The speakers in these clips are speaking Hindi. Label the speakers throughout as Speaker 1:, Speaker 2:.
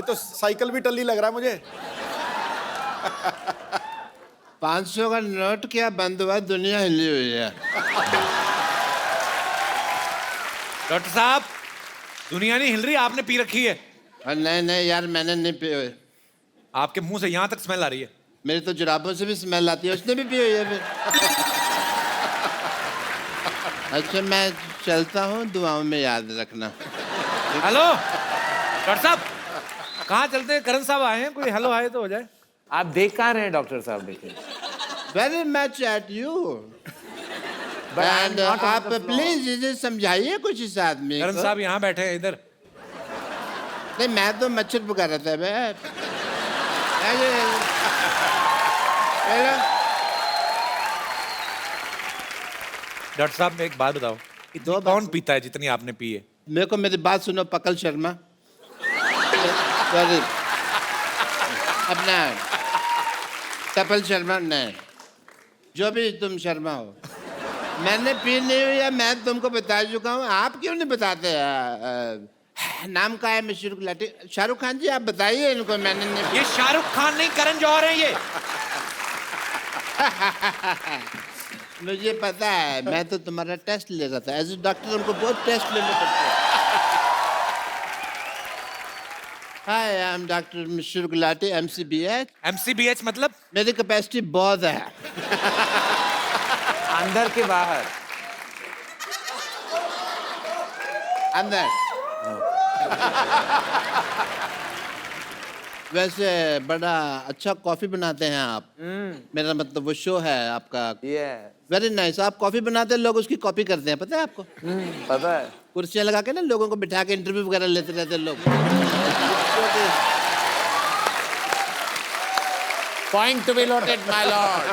Speaker 1: तो साइकिल भी टल्ली लग रहा है मुझे।
Speaker 2: 500 का नोट क्या बंद हुआ, दुनिया हिली हुई है।
Speaker 3: डॉक्टर साहब, दुनिया नहीं हिल रही, आपने पी रखी है।
Speaker 2: नहीं नहीं यार, मैंने नहीं पी हुई।
Speaker 3: आपके मुंह से यहाँ तक स्मेल आ रही है।
Speaker 2: मेरी तो जुराबों से भी स्मेल आती है, उसने भी पी हुई है फिर। अच्छा मैं चलता हूँ, दुआओं में याद रखना।
Speaker 3: हेलो डॉक्टर साहब, कहाँ चलते हैं? करण साहब आए हैं, कोई हेलो आए तो हो जाए।
Speaker 4: आप देख कहाँ रहे हैं डॉक्टर साहब? देखिए
Speaker 2: very much at you. And आप प्लीज इसे समझाइए कुछ इस आदमी
Speaker 3: करण
Speaker 2: को।
Speaker 3: साहब यहाँ बैठे हैं इधर।
Speaker 2: नहीं मैं तो मच्छर पका रहा था मैं।
Speaker 3: डॉक्टर साहब एक बात बताओ, इतनी
Speaker 2: दो
Speaker 3: कौन पीता है जितनी आपने पी है?
Speaker 2: मेरे को मेरी बात सुनो पकल शर्मा। सॉरी, अपना कपिल शर्मा नहीं, जो भी तुम शर्मा हो। मैंने पी नहीं हुई है, मैं तुमको बता चुका हूँ। आप क्यों नहीं बताते? नाम का है मशहूर गुलाटी। शाहरुख खान जी आप बताइए इनको। मैंने नहीं।
Speaker 3: ये शाहरुख खान नहीं, करण जौहर है ये।
Speaker 2: मुझे पता है, मैं तो तुम्हारा टेस्ट ले रहा था। एज ए डॉक्टर हमको बहुत टेस्ट लेने पड़ते हैं। हाय आई एम डॉक्टर मशहूर गुलाटी, MCBH।
Speaker 3: MCBH मतलब?
Speaker 2: मेरी कैपेसिटी बहुत है।
Speaker 4: अंदर के बाहर?
Speaker 2: अंदर। वैसे बड़ा अच्छा कॉफी बनाते हैं आप। मेरा मतलब वो शो है आपका। Very nice. आप कॉफी बनाते हैं, लोग उसकी कॉपी करते हैं, पता है आपको?
Speaker 4: पता है।
Speaker 2: कुर्सियां लगा के ना लोगों को बिठा के इंटरव्यू वगैरह लेते रहते हैं लोग।
Speaker 4: Point to be noted my Lord.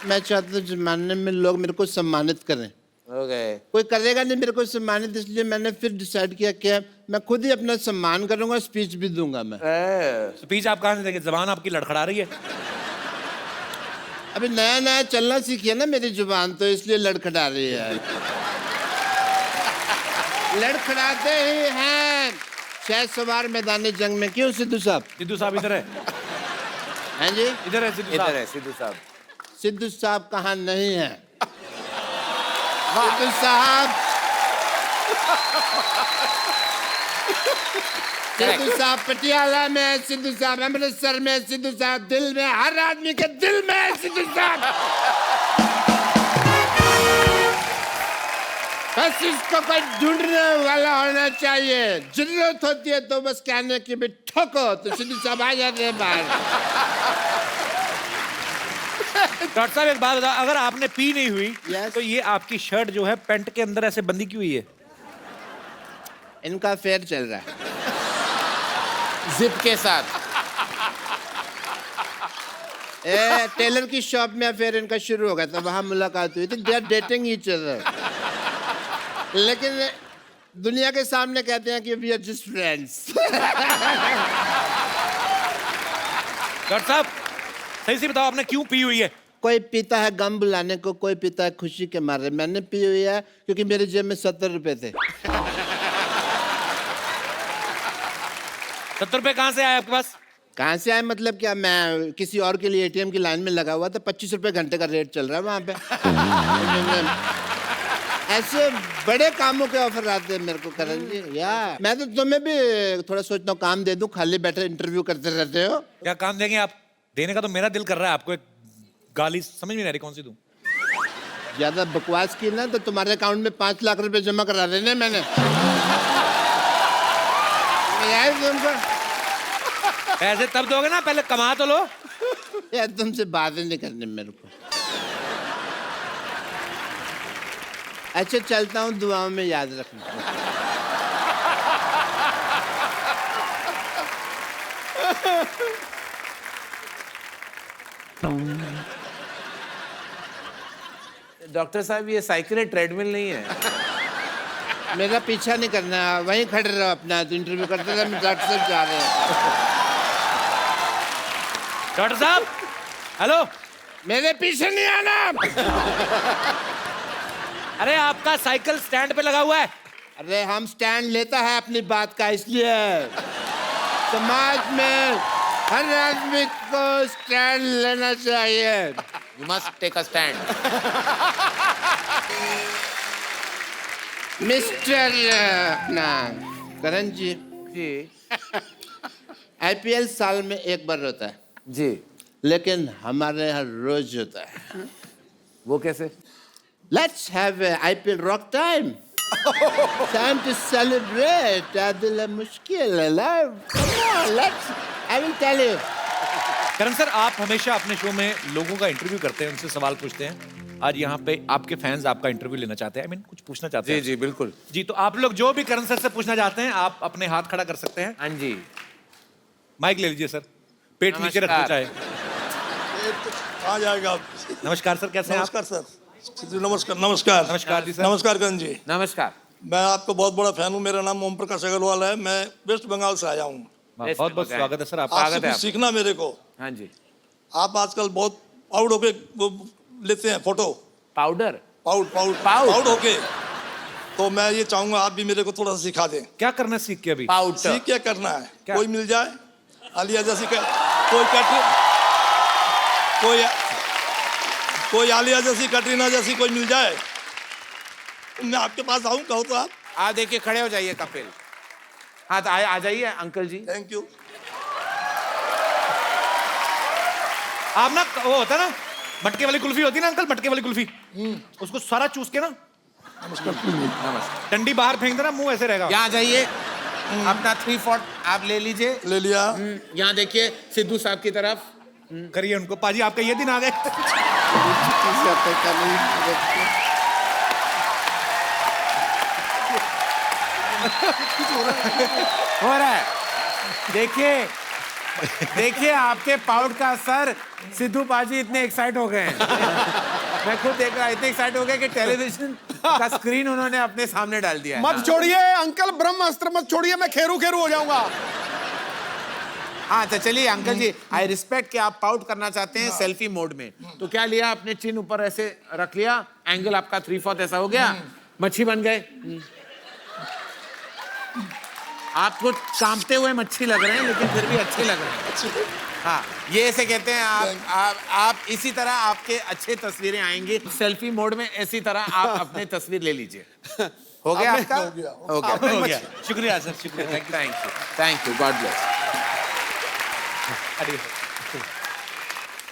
Speaker 2: मैं चाहता हूँ जमाने में लोग मेरे को सम्मानित करें। कोई करेगा नहीं मेरे को सम्मानित, इसलिए मैंने फिर डिसाइड किया कि मैं खुद ही अपना सम्मान करूंगा, स्पीच भी दूंगा मैं।
Speaker 3: स्पीच आप कहाँ से देंगे? जबान आपकी लड़खड़ा रही है।
Speaker 2: अभी नया नया चलना सीखी है ना मेरी जुबान, तो इसलिए लड़खड़ा रही है। लड़खड़ाते ही हैं शायद सवार मैदानी जंग में। क्यों सिद्धू साहब?
Speaker 3: सिद्धू साहब इधर है।
Speaker 2: हैं जी?
Speaker 3: इधर है सिद्धू साहब।
Speaker 4: इधर है सिद्धू साहब।
Speaker 2: सिद्धू साहब कहाँ नहीं है? सिद्धू साहब, सिद्धू साहब पटियाला में है, सिद्धू साहब अमृतसर में, सिद्धू साहब दिल में, हर आदमी के दिल में है सिद्धू साहब। बस इसको कोई ढूंढने वाला होना चाहिए। जरूरत होती है तो बस कहने की भी ठोको तो सिद्धू साहब आ जाते हैं बाहर।
Speaker 3: डॉक्टर साहब एक बात बताओ, अगर आपने पी नहीं हुई
Speaker 2: Yes.
Speaker 3: तो ये आपकी शर्ट जो है पैंट के अंदर ऐसे बंदी क्यों हुई है?
Speaker 2: इनका फेयर चल रहा है
Speaker 4: जिप के साथ।
Speaker 2: टेलर की शॉप में फिर इनका शुरू हो गया था, वहां मुलाकात हुई थी। They are dating each other, लेकिन दुनिया के सामने कहते हैं कि we are just friends.
Speaker 3: Doctor साहब सही से बताओ, आपने क्यों पी हुई है?
Speaker 2: कोई पीता है गम बुलाने को, कोई पीता है खुशी के मारे। मैंने पी हुई है क्योंकि मेरे जेब में 70 रुपए थे।
Speaker 3: 70 रुपए कहाँ से आए आपके पास?
Speaker 2: कहाँ से आए मतलब क्या? मैं किसी और के लिए ATM की लाइन में लगा हुआ था। 25 रुपए घंटे का रेट चल रहा है वहाँ पे। ऐसे बड़े कामों के ऑफर आते हैं मेरे को करण जी। या मैं तो तुम्हें भी थोड़ा सोचता हूँ काम दे दूं, खाली बैठे इंटरव्यू करते रहते हो।
Speaker 3: क्या काम देंगे आप? देने का तो मेरा दिल कर रहा है आपको एक गाली, समझ में नहीं आ रही कौन सी दूं।
Speaker 2: ज्यादा बकवास की ना तो तुम्हारे अकाउंट में 5 लाख रुपए जमा करा देने मैंने। यार तुमको
Speaker 3: पैसे तब दोगे ना, पहले कमा तो लो।
Speaker 2: यार तुमसे बातें नहीं करनी मेरे को। अच्छा चलता हूँ, दुआओं में याद रखना।
Speaker 4: डॉक्टर साहब ये साइकिल है, ट्रेडमिल नहीं है।
Speaker 2: मेरा पीछा नहीं करना, वहीं खड़े रहो अपना। तो इंटरव्यू करते रहे, डॉक्टर साहब जा रहे हैं।
Speaker 3: डॉक्टर साहब हेलो,
Speaker 2: मेरे पीछे नहीं आना।
Speaker 3: अरे आपका साइकिल स्टैंड पे लगा हुआ है।
Speaker 2: अरे हम स्टैंड लेता है अपनी बात का, इसलिए समाज में हर आदमी को स्टैंड लेना चाहिए।
Speaker 4: You must take a stand.
Speaker 2: Mister अपना करण जी,
Speaker 4: जी
Speaker 2: आईपीएल साल में एक बार होता है,
Speaker 4: जी,
Speaker 2: लेकिन हमारे यहाँ रोज होता है।
Speaker 4: वो कैसे?
Speaker 2: Let's have a IPL rock time. Time to celebrate. दिल मुश्किल है love. Come on, let's. I will tell you.
Speaker 3: Karan sir, आप हमेशा अपने शो में लोगों का इंटरव्यू करते हैं, उनसे सवाल पूछते हैं। आज यहाँ पे आपके फैंस आपका इंटरव्यू लेना चाहते हैं, कुछ पूछना चाहते हैं।
Speaker 4: जी जी बिल्कुल।
Speaker 3: जी, तो आप लोग जो भी करण सर से पूछना चाहते हैं, आप अपने हाथ खड़ा कर सकते हैं।
Speaker 4: हाँ जी।
Speaker 3: माइक ले लीजिए सर, पेट नीचे रख
Speaker 4: नमस्कार।
Speaker 3: चाहे।
Speaker 1: कहाँ जाएगा आप?
Speaker 3: नमस्कार सर, कैसे हैं आप?
Speaker 1: नमस्कार सर। नमस्कार नमस्कार
Speaker 3: नमस्कार जी सर।
Speaker 1: नमस्कार करण जी।
Speaker 4: नमस्कार।
Speaker 1: मैं आपका बहुत बड़ा फैन हूँ। मेरा नाम ओम प्रकाश अग्रवाल है। मैं वेस्ट बंगाल से आया हूँ।
Speaker 3: बहुत बहुत स्वागत है सर आपका।
Speaker 1: आपसे
Speaker 4: स्वागत है
Speaker 1: कुछ सीखना मेरे को।
Speaker 4: हाँ जी।
Speaker 1: आप आजकल बहुत पाउड होके वो लेते हैं फोटो।
Speaker 4: पाउडर।
Speaker 1: पाउड पाउड
Speaker 4: पाउड।
Speaker 1: पाउड होके। तो मैं ये चाहूंगा आप भी मेरे को थोड़ा सा सिखा दें।
Speaker 3: क्या करना सीख के अभी?
Speaker 4: पाउडर।
Speaker 1: सीख क्या करना है?
Speaker 3: क्या?
Speaker 1: कोई मिल जाए आलिया जैसी कोई आलिया जैसी कटरीना जैसी कोई मिल जाए, मैं आपके पास आऊं, कहो तो आप।
Speaker 4: आप देखिए, खड़े हो जाइए कपिल। हाँ तो आ जाइए अंकल जी।
Speaker 1: Thank you.
Speaker 3: आप ना, वो होता है ना मटके वाली कुल्फी होती है ना अंकल, मटके वाली कुल्फी, उसको सारा चूस के ना
Speaker 4: नमस्कार।
Speaker 3: डंडी बाहर फेंक देना, मुंह ऐसे रहेगा।
Speaker 4: यहाँ जाइए, अपना 3-4 आप ले लीजिए।
Speaker 1: ले लिया।
Speaker 4: यहाँ देखिए सिद्धू साहब की तरफ।
Speaker 3: करिए उनको। पाजी, आपका ये दिन आ गए।
Speaker 4: हो रहा है। देखिए देखिए आपके पाउड का असर। सिद्धू पाजी इतने एक्साइट हो गए हैं। मैं खुद देख रहा, इतने एक्साइट हो गए कि टेलीविजन का स्क्रीन उन्होंने अपने सामने डाल दिया है।
Speaker 1: मत छोड़िए अंकल, ब्रह्मास्त्र मत छोड़िए, मैं खेरू खेरू हो जाऊंगा।
Speaker 4: हाँ तो चलिए अंकल जी, आई रिस्पेक्ट कि आप पाउट करना चाहते हैं सेल्फी मोड में। तो क्या लिया आपने, चिन ऊपर ऐसे रख लिया, एंगल आपका 3/4 ऐसा हो गया, मच्छी बन गए। आपको कांपते हुए मच्छी लग रहे हैं, लेकिन फिर भी अच्छे लग रहे हैं। हाँ, ये ऐसे कहते हैं आप इसी तरह आपके अच्छे तस्वीरें आएंगी सेल्फी मोड में। इसी तरह आप अपने तस्वीर ले लीजिए। हो गया आपका? हो गया।
Speaker 3: हो गया। शुक्रिया सर, शुक्रिया।
Speaker 4: Thank you, God bless.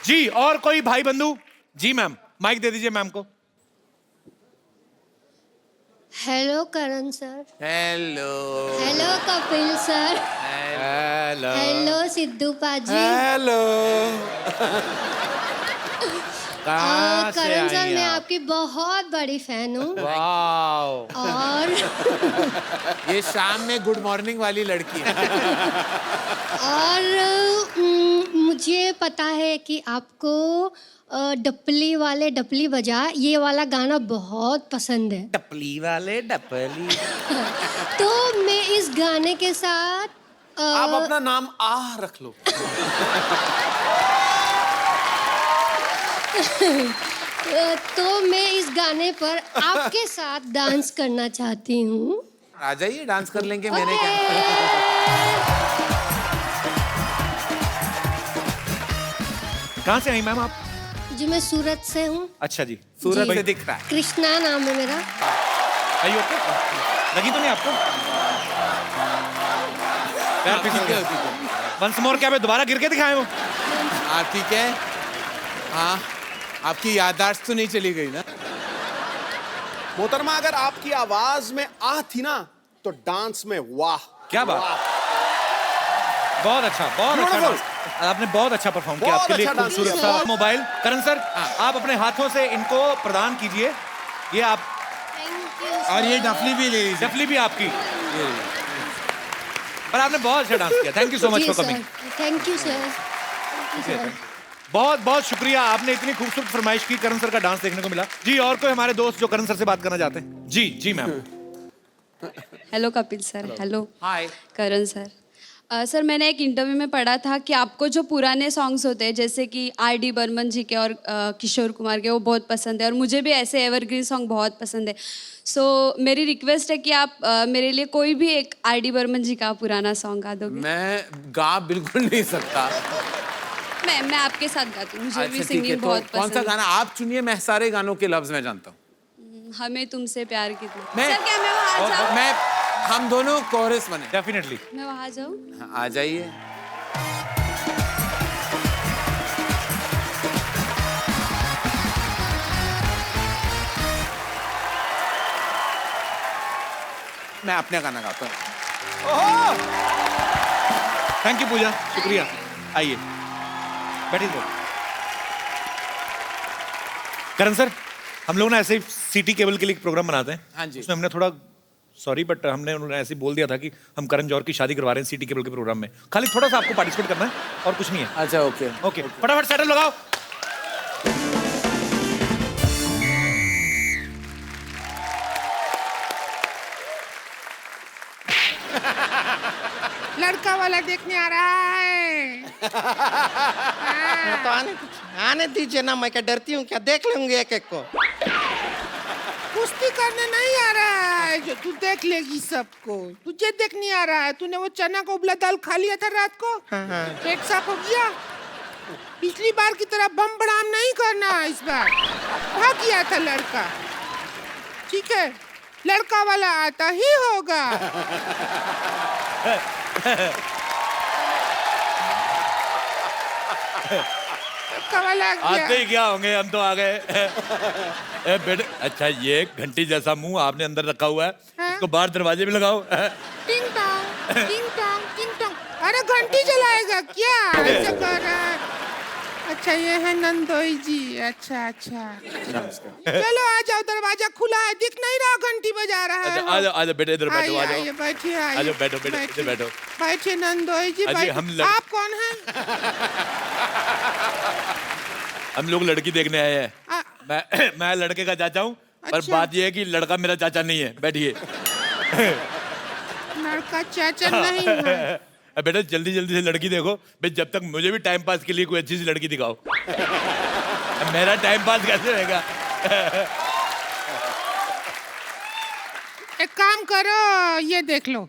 Speaker 3: जी, और कोई भाई बंधु? जी मैम, माइक दे दीजिए मैम को।
Speaker 5: Hello Karan sir.
Speaker 4: Hello.
Speaker 5: Hello Kapil sir.
Speaker 3: Hello.
Speaker 5: Hello Sidhu paaji.
Speaker 3: Hello. कहाँ से
Speaker 5: करण सर,
Speaker 3: आई
Speaker 5: मैं
Speaker 3: आप?
Speaker 5: आपकी बहुत बड़ी फैन हूँ।
Speaker 3: वाओ।
Speaker 5: और
Speaker 4: ये शाम में गुड मॉर्निंग वाली लड़की है।
Speaker 5: और मुझे पता है कि आपको डपली वाले डपली बजा ये वाला गाना बहुत पसंद है।
Speaker 3: डपली वाले डपली।
Speaker 5: तो मैं इस गाने के साथ
Speaker 1: आप अपना नाम आह रख लो।
Speaker 5: तो मैं इस गाने पर आपके साथ डांस करना चाहती हूँ।
Speaker 4: आ जाइए, डांस कर लेंगे। मैंने क्या,
Speaker 3: कहाँ से आई मैम आप?
Speaker 5: जी मैं सूरत से हूँ।
Speaker 3: अच्छा जी।
Speaker 4: सूरत
Speaker 5: जी।
Speaker 4: से दिख रहा है।
Speaker 5: कृष्णा नाम है मेरा।
Speaker 3: आइए ओके। लगी तो नहीं आपको? पैर
Speaker 4: ठीक
Speaker 3: फिसल
Speaker 4: है,
Speaker 3: गया।
Speaker 4: ठीक है।
Speaker 3: वंस मोर, क्या मैं दोबारा गिर के दिखाए वो?
Speaker 4: हाँ ठीक है। हाँ, आपकी याददाश्त तो नहीं चली गई ना?
Speaker 1: मोहतरमा, अगर आपकी आवाज में आह थी ना, तो डांस में वाह।
Speaker 3: क्या बात। बहुत अच्छा, बहुत अच्छा
Speaker 1: Beautiful.
Speaker 3: डांस। आपने बहुत अच्छा परफॉर्म किया।
Speaker 1: बहुत
Speaker 3: आपके लिए
Speaker 1: अच्छा डांस
Speaker 3: खूबसूरत
Speaker 5: किया।
Speaker 3: सा मोबाइल। करण सर, आप अपने हाथों से इनको प्रदान कीजिए। ये आप,
Speaker 5: थैंक यू।
Speaker 4: और ये डफली भी ले लीजिए।
Speaker 3: डफली भी आपकी। पर आपने बहुत अच्छा डांस किया। Thank you so much for coming.
Speaker 5: Thank you sir.
Speaker 3: बहुत बहुत शुक्रिया, आपने इतनी खूबसूरत फरमाइश की, करण सर का डांस देखने को मिला। जी, और कोई हमारे दोस्त जो करण सर से बात करना चाहते हैं? जी जी ma'am.
Speaker 6: Hello Kapil sir. Hello
Speaker 4: hi.
Speaker 6: Karan sir. Sir मैंने एक इंटरव्यू में पढ़ा था कि आपको जो पुराने सॉन्ग्स होते हैं जैसे कि R.D. बर्मन जी के और किशोर कुमार के वो बहुत पसंद है और मुझे भी ऐसे एवरग्रीन सॉन्ग बहुत पसंद है। सो मेरी रिक्वेस्ट है कि आप मेरे लिए कोई भी एक R.D. बर्मन जी का पुराना सॉन्ग गा दोगे।
Speaker 4: मैं गा बिल्कुल नहीं सकता।
Speaker 6: मैं आपके साथ गाती हूँ, मुझे भी
Speaker 4: अच्छा, ठीक है,
Speaker 6: सिंगिंग
Speaker 4: तो
Speaker 6: बहुत
Speaker 4: कौन सा
Speaker 6: पसंद है।
Speaker 4: गाना आप चुनिए, मैं सारे गानों के लफ्ज में जानता हूँ।
Speaker 6: हमें तुमसे प्यार कितना।
Speaker 4: मैं-
Speaker 6: सर क्या मैं वहाँ जाऊँ?
Speaker 4: मैं हम दोनों कोरस बने।
Speaker 3: डेफिनेटली।
Speaker 6: मैं वहाँ जाऊँ?
Speaker 4: हाँ, आ जाइए। मैं अपना गाना गाता हूँ।
Speaker 3: थैंक यू पूजा, शुक्रिया। आइए बैठिए सर। करण सर, हम लोग ना ऐसे ही सिटी केबल के लिए एक प्रोग्राम बनाते हैं।
Speaker 4: हाँ जी।
Speaker 3: उसमें हमने थोड़ा सॉरी बट हमने उन्होंने ऐसे ही बोल दिया था कि हम करण जौहर की शादी करवा रहे हैं सिटी केबल के प्रोग्राम में। खाली थोड़ा सा आपको पार्टिसिपेट करना है और कुछ नहीं है।
Speaker 4: अच्छा, ओके।
Speaker 3: ओके फटाफट सेटल लगाओ।
Speaker 7: लड़का वाला देखने आ रहा है।
Speaker 8: तो आने दीजिए ना, मैं क्या डरती हूँ क्या? देख लेंगे एक एक को।
Speaker 7: कुश्ती करने नहीं आ रहा है जो तू देख लेगी सबको। तुझे देखने आ रहा है। तूने वो चना का उबला दाल खा लिया था रात को, पेट साफ हो गया। पिछली बार की तरह बम बड़ाम नहीं करना इस बार। भाग गया था लड़का, ठीक है? लड़का वाला आता ही होगा। लड़का वाला आ गया।
Speaker 3: आते ही क्या होंगे, हम तो आ गए। बेटे अच्छा, ये घंटी जैसा मुंह आपने अंदर रखा हुआ है,
Speaker 7: हाँ?
Speaker 3: इसको बाहर दरवाजे में लगाओ।
Speaker 7: टिंग टोंग, टिंग टोंग, टिंग टोंग। अरे घंटी जलाएगा क्या? ऐसा कर रहा है। अच्छा ये है नंदोई जी। अच्छा अच्छा, चलो आ जाओ, दरवाजा खुला है, दिख नहीं रहा घंटी बजा रहा है।
Speaker 3: आ जाओ आ जाओ बेटे, इधर बैठो। आ
Speaker 7: आइए
Speaker 3: जाओ
Speaker 7: बैठिए,
Speaker 3: आ
Speaker 7: आइए
Speaker 3: जाओ, बैठो बैठो, इधर बैठो।
Speaker 7: बैठिए नंदोई जी,
Speaker 3: अजी, हम
Speaker 7: बैठिए। आप कौन हैं?
Speaker 3: हम लोग लड़की देखने आए हैं।
Speaker 7: आ-
Speaker 3: मैं लड़के का चाचा हूँ, पर
Speaker 7: अच्छा।
Speaker 3: बात ये है कि लड़का मेरा चाचा नहीं है। बैठिए।
Speaker 7: लड़का चाचा नहीं है।
Speaker 3: बेटा जल्दी जल्दी से लड़की देखो भाई, जब तक मुझे भी टाइम पास के लिए कोई अच्छी सी लड़की दिखाओ। मेरा टाइम पास कैसे रहेगा?
Speaker 7: एक काम करो, ये देख लो,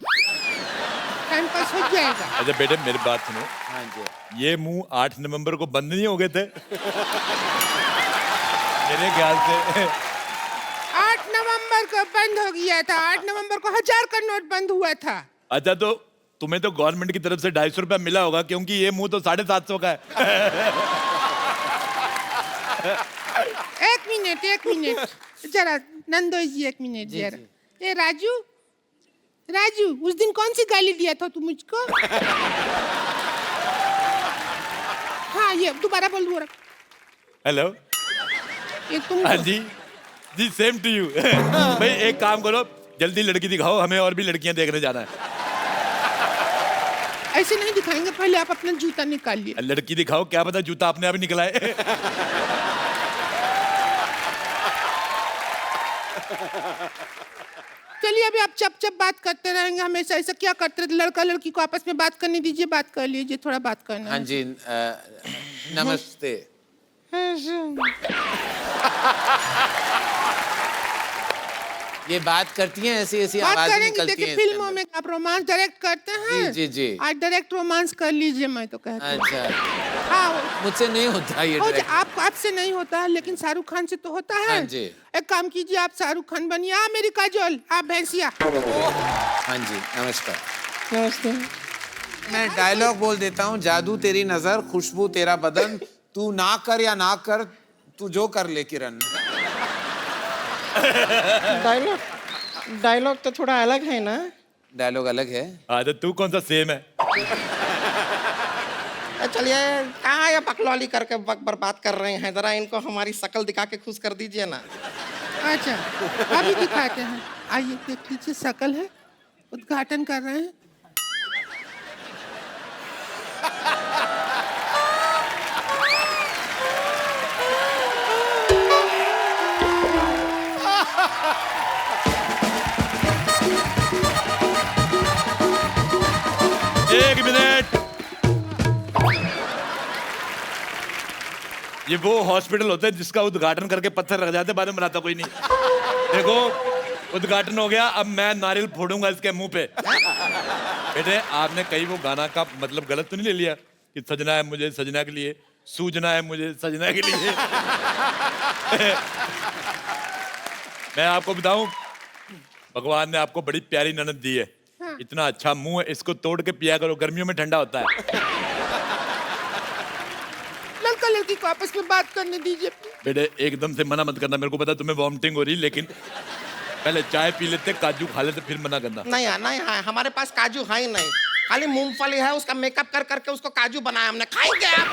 Speaker 7: टाइम पास हो जाएगा।
Speaker 3: अच्छा बेटे मेरी बात सुनो,
Speaker 4: हाँ जी।
Speaker 3: ये मुंह 8 नवंबर को बंद नहीं हो गए थे? मेरे ख्याल से
Speaker 7: 8 नवंबर को बंद हो गया था। 8 नवंबर को 1000 का नोट बंद हुआ था।
Speaker 3: अच्छा तो तुम्हें तो गवर्नमेंट की तरफ से 250 रुपया मिला होगा, क्योंकि ये मुंह तो 750 का है।
Speaker 7: एक मिनट जरा नंदोई जी, एक मिनट जरा। ए राजू, राजू, उस दिन कौन सी गाली दिया था तू मुझको? हाँ ये दोबारा बोल दो।
Speaker 3: हेलो।
Speaker 7: ये तुम
Speaker 3: हाँ जी जी, सेम टू यू। भाई एक काम करो, जल्दी लड़की दिखाओ, हमें और भी लड़कियां देखने जाना है।
Speaker 7: ऐसे नहीं दिखाएंगे, पहले आप अपना जूता निकालिए।
Speaker 3: लड़की दिखाओ, क्या पता जूता अपने आप ही निकला है।
Speaker 7: चलिए अभी आप चप चप बात करते रहेंगे हमेशा। ऐसा क्या करते रहते? लड़का लड़की को आपस में बात करने दीजिए, बात कर लीजिए, थोड़ा बात करना
Speaker 4: हाँ
Speaker 7: है।
Speaker 4: जी, नमस्ते। ये बात करती हैं ऐसी ऐसी
Speaker 7: बात
Speaker 4: आवाज
Speaker 7: करेंगे।
Speaker 4: निकलती
Speaker 7: देखिए
Speaker 4: है
Speaker 7: फिल्मों में आप रोमांस डायरेक्ट करते हैं।
Speaker 4: जी, जी।
Speaker 7: आज डायरेक्ट रोमांस कर लीजिए, मैं तो कहती हूँ।
Speaker 4: अच्छा,
Speaker 7: हाँ
Speaker 4: मुझसे नहीं होता ये
Speaker 7: हो
Speaker 4: direct।
Speaker 7: आप आपसे नहीं होता है, लेकिन शाहरुख खान से तो होता है।
Speaker 4: हाँ जी।
Speaker 7: एक काम कीजिए, आप शाहरुख खान बनिए। मेरी काजोल, आप भैंसिया।
Speaker 4: हाँ जी, नमस्कार।
Speaker 7: नमस्ते।
Speaker 4: मैं डायलॉग बोल देता हूँ। जादू तेरी नजर, खुशबू तेरा बदन, तू ना कर या ना कर, तू जो कर ले किरण।
Speaker 8: डायलॉग तो थोड़ा अलग है ना?
Speaker 4: डायलॉग अलग है।
Speaker 3: तो तू कौन सा सेम है?
Speaker 8: चलिए, कहाँ ये बकलौली करके वक्त बर्बाद कर रहे हैं? जरा इनको हमारी शक्ल दिखा के खुश कर दीजिए ना।
Speaker 7: अच्छा अभी दिखाते हैं, आइए देख लीजिए। शकल है, उद्घाटन कर रहे हैं।
Speaker 3: एक मिनट ये वो हॉस्पिटल होता है जिसका उद्घाटन करके पत्थर रख जाते, बाद में बनाता कोई नहीं। देखो उद्घाटन हो गया, अब मैं नारियल फोड़ूंगा इसके मुंह पे। बेटे आपने कहीं वो गाना का मतलब गलत तो नहीं ले लिया कि सजना है मुझे सजना के लिए, सूजना है मुझे सजना के लिए। मैं आपको बताऊं, भगवान ने आपको बड़ी प्यारी ननद दी है।
Speaker 7: हाँ।
Speaker 3: इतना अच्छा मुंह है, इसको तोड़ के पिया करो, गर्मियों में ठंडा होता है।
Speaker 7: लड़का लड़की को आपस में बात करने दीजिए।
Speaker 3: बेटे एकदम से मना मत करना, मेरे को पता तुम्हें वॉमिटिंग हो रही, लेकिन पहले चाय पी लेते, काजू खा लेते, फिर मना करना।
Speaker 8: नहीं है, नहीं है, हमारे पास काजू है ही नहीं, खाली मूंगफली है, उसका मेकअप कर करके उसको काजू बनाया हमने। खाएंगे आप?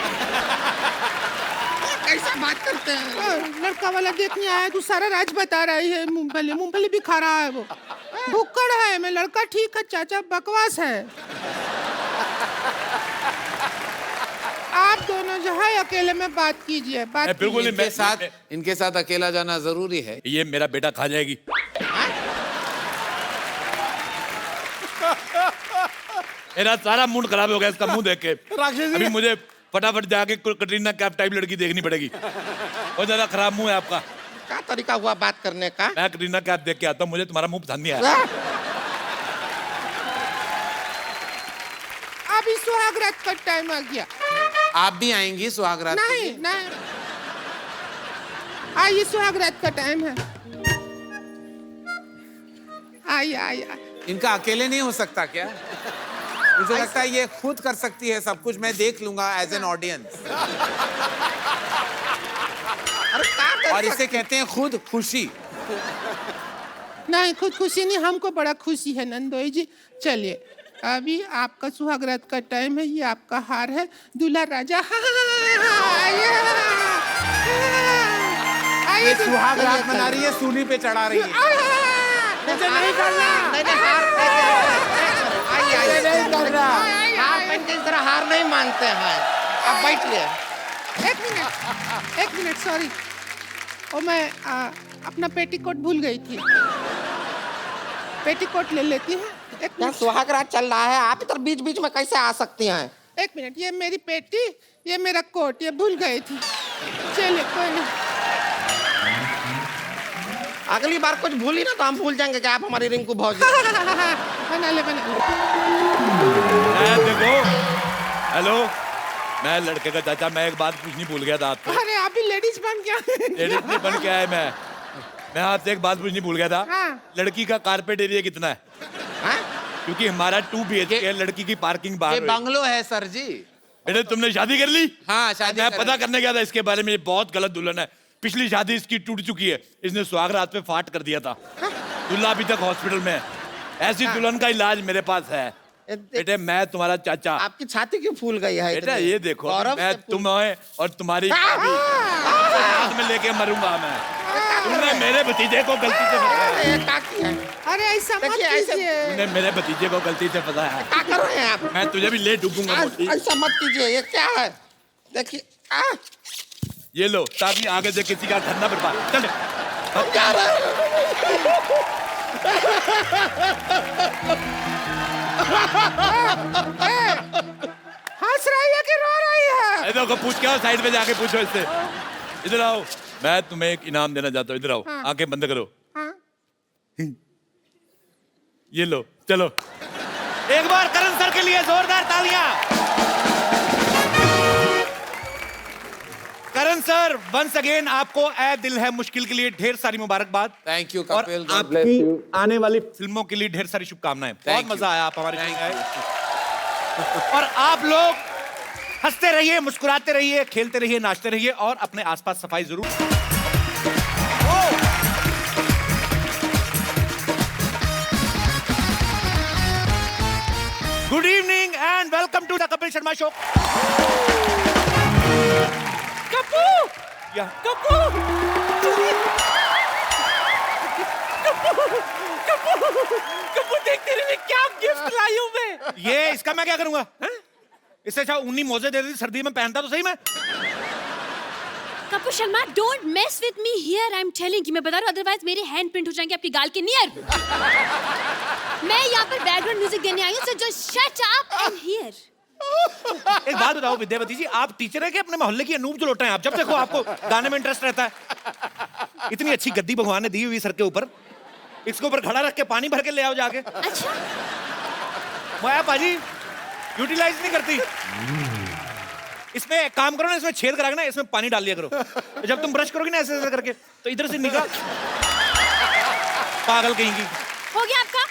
Speaker 8: कैसा बात करते हैं?
Speaker 7: लड़का वाला देखने आया तू सारा राज बता रही है। मूंगफली मूंगफली भी खा रहा है वो। भुक्कड़ है। मैं लड़का ठीक है, चाचा बकवास है। आप दोनों जो है अकेले में बात कीजिए। बात
Speaker 3: मैं बिल्कुल नहीं,
Speaker 4: इनके साथ अकेला जाना जरूरी है।
Speaker 3: ये मेरा बेटा खा जाएगी। मेरा सारा मूड खराब हो गया इसका मुंह देख के। अभी मुझे फटाफट जाके कटरीना कैफ टाइप लड़की देखनी पड़ेगी। बहुत ज्यादा खराब मुंह है आपका।
Speaker 8: क्या तरीका हुआ बात करने का?
Speaker 3: मैं कटरीना कैफ देख के आता हूँ, मुझे तुम्हारा मुंह पसंद नहीं आया।
Speaker 7: अभी सुहाग रात का टाइम आ गया।
Speaker 4: आप भी आएंगी सुहाग रात के
Speaker 7: नहीं
Speaker 4: लिए?
Speaker 7: नहीं, आइए सुहाग रात का टाइम है। आइए आइए।
Speaker 4: इनका अकेले नहीं हो सकता क्या? मुझे लगता है ये खुद कर सकती है सब कुछ, मैं देख लूंगा एज एन ऑडियंस।
Speaker 8: अरे क्या कर
Speaker 4: और इसे कहते हैं खुद खुशी।
Speaker 7: नहीं खुद खुशी नहीं, हमको बड़ा खुशी है नंदोई जी। चलिए अभी आपका सुहागरात का टाइम है। ये आपका हार है, दूल्हा राजा।
Speaker 4: ये सुहाग रात मना रही है, सूली पे चढ़ा रही है।
Speaker 7: मुझे नहीं करना।
Speaker 8: नहीं नहीं, हार आइए आइए, नहीं करना। हार पहन के इस तरह हार नहीं मानते हैं। आप बैठिए।
Speaker 7: एक मिनट सॉरी। ओ मैं अपना पेटीकोट भूल गई थी। पेटीकोट ले लेती हूँ। एक
Speaker 8: क्या
Speaker 7: मिनट,
Speaker 8: सुहाग रात चल रहा है, आप इधर बीच बीच में कैसे आ सकती हैं?
Speaker 7: एक मिनट। ये मेरी पेटी, ये मेरा कोट, ये भूल गई थी। चलिए कोई नहीं।
Speaker 8: अगली बार कुछ भूली ना तो हम भूल जाएंगे कि आप हमारी रिंकू भौजी।
Speaker 7: बना ले बना ले।
Speaker 3: देखो हेलो, मैं लड़के का चाचा, मैं एक बात पूछनी भूल गया था आपसे।
Speaker 7: अरे आप भी लेडीज बन गया।
Speaker 3: लेडीज नहीं बन के आया मैं आपसे एक बात पूछनी भूल गया था।
Speaker 7: हाँ।
Speaker 3: लड़की का कारपेट एरिया कितना है?
Speaker 8: हाँ?
Speaker 3: क्योंकि हमारा 2 BHK है, लड़की की पार्किंग
Speaker 4: ये
Speaker 3: बाहर है।
Speaker 4: बंगलो है सर जी।
Speaker 3: बेटे तुमने शादी कर ली?
Speaker 4: हाँ शादी
Speaker 3: मैं
Speaker 4: कर
Speaker 3: पता
Speaker 4: ली।
Speaker 3: करने गया था इसके बारे में, ये बहुत गलत दुल्हन है। पिछली शादी इसकी टूट चुकी है, इसने सुहाग रात पे फाट कर दिया था। दुल्हा अभी तक हॉस्पिटल में है। ऐसी दुल्हन का इलाज मेरे पास है। बेटे मैं तुम्हारा चाचा।
Speaker 8: आपकी छाती क्यों फूल गई है?
Speaker 3: बेटा
Speaker 8: इतनी?
Speaker 3: ये देखो,
Speaker 8: गौरव
Speaker 3: मैं
Speaker 8: से फूल-
Speaker 3: तुम्हें और तुम्हारी साथ में लेके मरूंगा मैं। तुमने मेरे भतीजे को गलती से फंसाया।
Speaker 8: अरे, क्या किया है?
Speaker 7: अरे ऐसा मत
Speaker 8: देखिए, ऐसे-
Speaker 7: कीजिए।
Speaker 3: तुमने मेरे भतीजे को गलती से फंसाया।
Speaker 8: क्या कर रहे हैं आप?
Speaker 3: मैं तुझे भी ले डूबूंगा मोटी।
Speaker 8: ऐसा मत कीजिए। ये क्या है? देखिए
Speaker 3: ये लो, ताकि आगे से किसी का घर ना बर्बाद। चल
Speaker 8: क्या रहा है?
Speaker 7: हंस रही है कि रो रही है?
Speaker 3: अरे देखो, पूछ के आओ, साइड पे जाके पूछो इससे। इधर आओ, मैं तुम्हें एक इनाम देना चाहता हूँ। इधर आओ,
Speaker 7: हाँ।
Speaker 3: आंखें बंद करो।
Speaker 7: हाँ।
Speaker 3: ये लो, चलो एक बार करण सर के लिए जोरदार तालियां। करण सर वंस अगेन आपको ए दिल है मुश्किल के लिए ढेर सारी मुबारकबाद।
Speaker 4: थैंक यू
Speaker 3: और
Speaker 4: कपिल।
Speaker 3: आपकी आने वाली फिल्मों के लिए ढेर सारी शुभकामनाएं। बहुत
Speaker 4: Thank you.
Speaker 3: मजा आया, आप हमारे साथ आए। और आप लोग हंसते रहिए, मुस्कुराते रहिए, खेलते रहिए, नाचते रहिए और अपने आसपास सफाई जरूर। Good evening and welcome to the Kapil Sharma show. कपू या कपू कपू देख तेरे लिए क्या गिफ्ट लाई हूं मैं। ये इसका मैं क्या करूंगा? इससे अच्छा ऊनी मोजे दे देती, सर्दी में पहनता तो सही मैं।
Speaker 9: Kapoor Sharma don't mess with me here. I am telling you, मैं बता रहा हूं, अदरवाइज मेरे हैंड प्रिंट हो जाएंगे आपकी गाल के नियर। मैं यहाँ पर बैकग्राउंड म्यूजिक देने आई हूँ, so just shut up and here.
Speaker 3: एक बात बताओ विद्यावती जी, आप टीचर है कि अपने मोहल्ले की अनूप जलोटा हैं आप? जब देखो आपको गाने में इंटरेस्ट रहता है। इतनी अच्छी गद्दी भगवान ने दी हुई सर के ऊपर, इसके ऊपर खड़ा रख के पानी भर के ले आओ जाके।
Speaker 9: अच्छा
Speaker 3: मैं पाजी यूटिलाइज नहीं करती। इसमें एक काम करो ना, इसमें छेद करा के ना इसमें पानी डाल लिया करो। जब तुम ब्रश करोगे ना ऐसे ऐसे करके, तो इधर से निकाल। पागल कहीं की।
Speaker 9: हो गया आपका?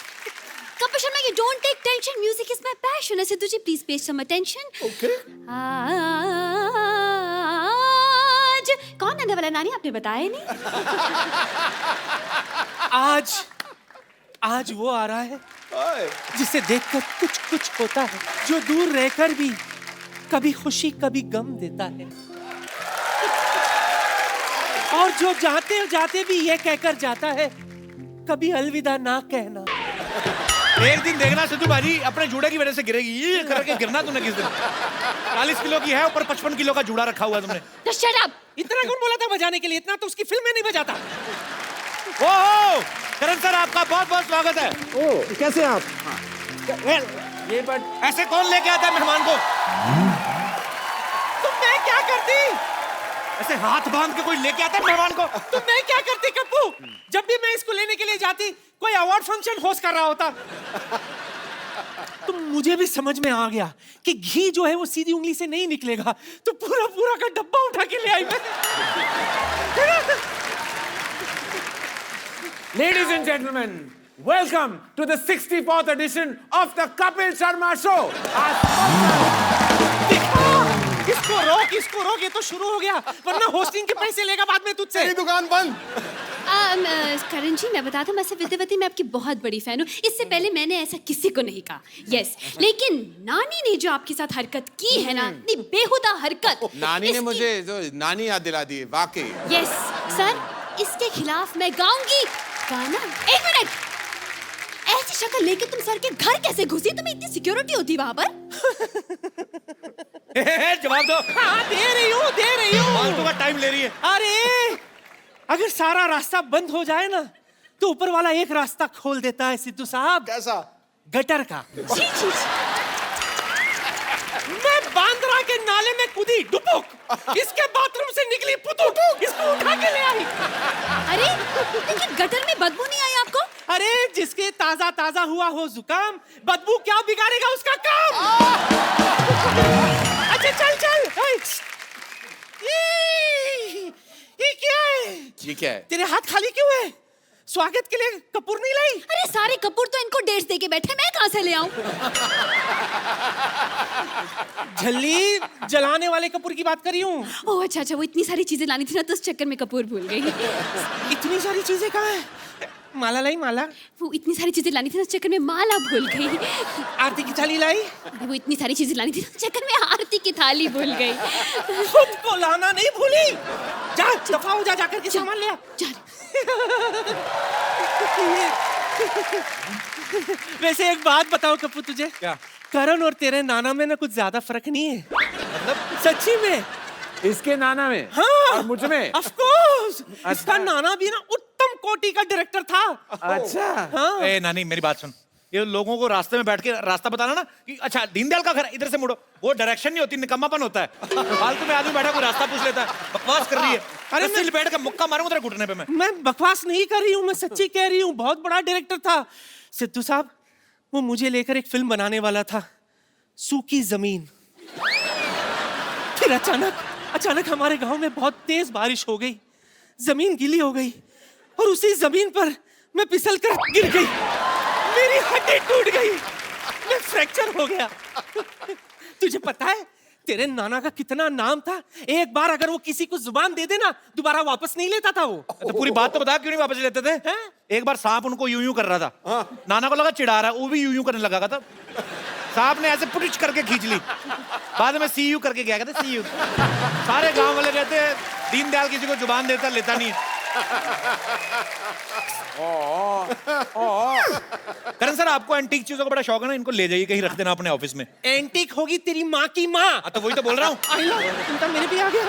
Speaker 9: Kapil Sharma, you don't take tension. Music is my passion. ऐसे तुझे please pay some attention.
Speaker 1: Okay.
Speaker 9: आज कौन आने वाला नानी, आपने बताया नहीं?
Speaker 7: आज वो आ रहा है जिसे देखकर कुछ कुछ होता है, जो दूर रहकर भी कभी खुशी कभी गम देता है, और जो जाते जाते भी ये कहकर जाता है कभी अलविदा ना कहना।
Speaker 3: एक दिन देखना सिद्धू भाजी अपने जूड़े की वजह से गिरेगी। ये करके गिरना तुमने किस दिन। 40 किलो की है, ऊपर 55 किलो का जूड़ा रखा हुआ है तुमने।
Speaker 9: तो shut up.
Speaker 7: इतना कौन बोला था बजाने के लिए? इतना तो उसकी फिल्म में नहीं बजाता।
Speaker 3: ओहो करण सर, आपका बहुत बहुत स्वागत है।
Speaker 10: ओ कैसे आप?
Speaker 3: ये बट ऐसे कौन लेके आता है मेहमान को?
Speaker 7: तो मैं क्या करती?
Speaker 3: ऐसे हाथ बांध के कोई लेके आता है मेहमान को?
Speaker 7: तो मैं क्या करती कप्पू? जब भी मैं इसको लेने के लिए जाती, कोई अवार्ड फंक्शन होस्ट कर रहा होता। तो मुझे भी समझ में आ गया कि घी जो है वो सीधी उंगली से नहीं निकलेगा, तो पूरा पूरा का डब्बा उठा के ले आई मैं।
Speaker 4: Ladies and gentlemen, welcome to the 64th edition of the Kapil Sharma Show.
Speaker 7: इसको रोक, ये तो शुरू हो गया, वरना होस्टिंग के पैसे लेगा बाद में तुझसे।
Speaker 1: तेरी दुकान बंद।
Speaker 9: करण जी, मैं बताता हूँ, मैं से विद्यावती मैं आपकी बहुत बड़ी फैन हूँ। इससे पहले मैंने ऐसा किसी को नहीं कहा। यस, लेकिन नानी ने जो आपके साथ हरकत की है ना, इतनी बेहुदा हरकत।
Speaker 4: नानी ने मुझे जो नानी याद दिला दी, वाकई।
Speaker 9: यस सर, इसके खिलाफ मैं गाऊंगी गाना। एक मिनट, ऐसी शक्ल लेके तुम सर के घर कैसे घुसी? तुम्हें इतनी सिक्योरिटी होती वहां पर?
Speaker 3: जवाब दो।
Speaker 7: हाँ, दे रही हूँ।
Speaker 3: फालतू का टाइम ले रही है।
Speaker 7: अरे अगर सारा रास्ता बंद हो जाए ना, तो ऊपर वाला एक रास्ता खोल देता है सिद्धू साहब।
Speaker 1: कैसा?
Speaker 7: गटर का।
Speaker 9: छी छी छी।
Speaker 7: मैं बांद्रा के नाले में कूदी, डुबुक, इसके बाथरूम से निकली पुतुक, इसको उठा के ले आई।
Speaker 9: अरे लेकिन गटर में बदबू नहीं आई आपको?
Speaker 7: अरे जिसके ताजा ताजा हुआ हो जुकाम, बदबू क्या बिगाड़ेगा उसका काम। अच्छा चल। ये क्या है?
Speaker 4: ये क्या है?
Speaker 7: तेरे हाथ खाली क्यों है? स्वागत के लिए कपूर नहीं लाई?
Speaker 9: अरे सारे कपूर तो इनको डेट्स दे के बैठे, मैं कहाँ से ले आऊं?
Speaker 7: झल्ली जलाने वाले कपूर की बात कर रही हूँ।
Speaker 9: ओह अच्छा, वो इतनी सारी चीजें लानी थी ना, तो उस चक्कर में कपूर भूल गई।
Speaker 7: इतनी सारी चीजें कहाँ है? माला लाई माला।
Speaker 9: वो इतनी सारी चीजें लानी थी ना, उस चक्कर में माला भूल गई।
Speaker 7: आरती की थाली लाई।
Speaker 9: अरे वो इतनी सारी चीजें लानी थी ना, उस चक्कर में आरती की थाली भूल गई।
Speaker 7: खुद को लाना नहीं भूली। जा दफा हो, जा जाकर के सामान ले आ।
Speaker 9: चल।
Speaker 7: वैसे एक बात बताओ कप्पू तुझे,
Speaker 4: क्या?
Speaker 7: करण और तेरे नाना में ना कुछ ज्यादा फर्क नहीं है। मतलब सच्ची में।
Speaker 4: इसके नाना में?
Speaker 7: हाँ,
Speaker 4: और मुझ में?
Speaker 7: Of course.
Speaker 4: अच्छा।
Speaker 7: इसका नाना भी ना उत्तम कोटि का डायरेक्टर था।
Speaker 4: अच्छा।
Speaker 7: हाँ।
Speaker 3: ए नानी मेरी बात सुन, ये लोगों को रास्ते में बैठ के रास्ता बताना ना कि अच्छा दीनदयाल का घर इधर से मुड़ो, वो डायरेक्शन नहीं होती, निकम्मापन होता है। फालतू में आदमी बैठा कोई रास्ता पूछ लेता है, बकवास कर रही है।
Speaker 7: अरे
Speaker 3: अरे बैठ के मुक्का मारूंगा तेरे घुटने पे
Speaker 7: मैं बकवास नहीं कर रही हूँ, मैं सच्ची कह रही हूँ। बहुत बड़ा डायरेक्टर था सिद्धू साहब। वो मुझे लेकर एक फिल्म बनाने वाला था, सूखी जमीन। फिर अचानक हमारे गांव में बहुत तेज बारिश हो गई, जमीन गीली हो गई, और उसी जमीन पर मैं फिसल कर गिर गई। मेरी हड्डी टूट गई, मैं फ्रैक्चर हो गया। तुझे पता है तेरे नाना का कितना नाम था? एक बार अगर वो किसी को जुबान दे देना, दोबारा वापस नहीं लेता था वो।
Speaker 3: तो पूरी बात तो बता, क्यों नहीं वापस लेते थे?
Speaker 7: हैं?
Speaker 3: एक बार सांप उनको यूं यूं कर रहा था, नाना को लगा चिढ़ा रहा है, वो भी यूं यूं करने लगा था। सांप ने ऐसे पुटिच करके खींच ली, बाद में सी यू करके क्या कहते, सी यू। सारे गांव वाले कहते हैं दीनदयाल किसी को जुबान देता लेता नहीं है। करण सर, आपको एंटीक चीजों का बड़ा शौक है ना, इनको ले जाइए कहीं, रख देना अपने ऑफिस में।
Speaker 7: एंटिक होगी तेरी माँ की माँ।
Speaker 3: तो वही तो बोल रहा हूँ।
Speaker 7: आई लो, उनका मेरे भी आ गया।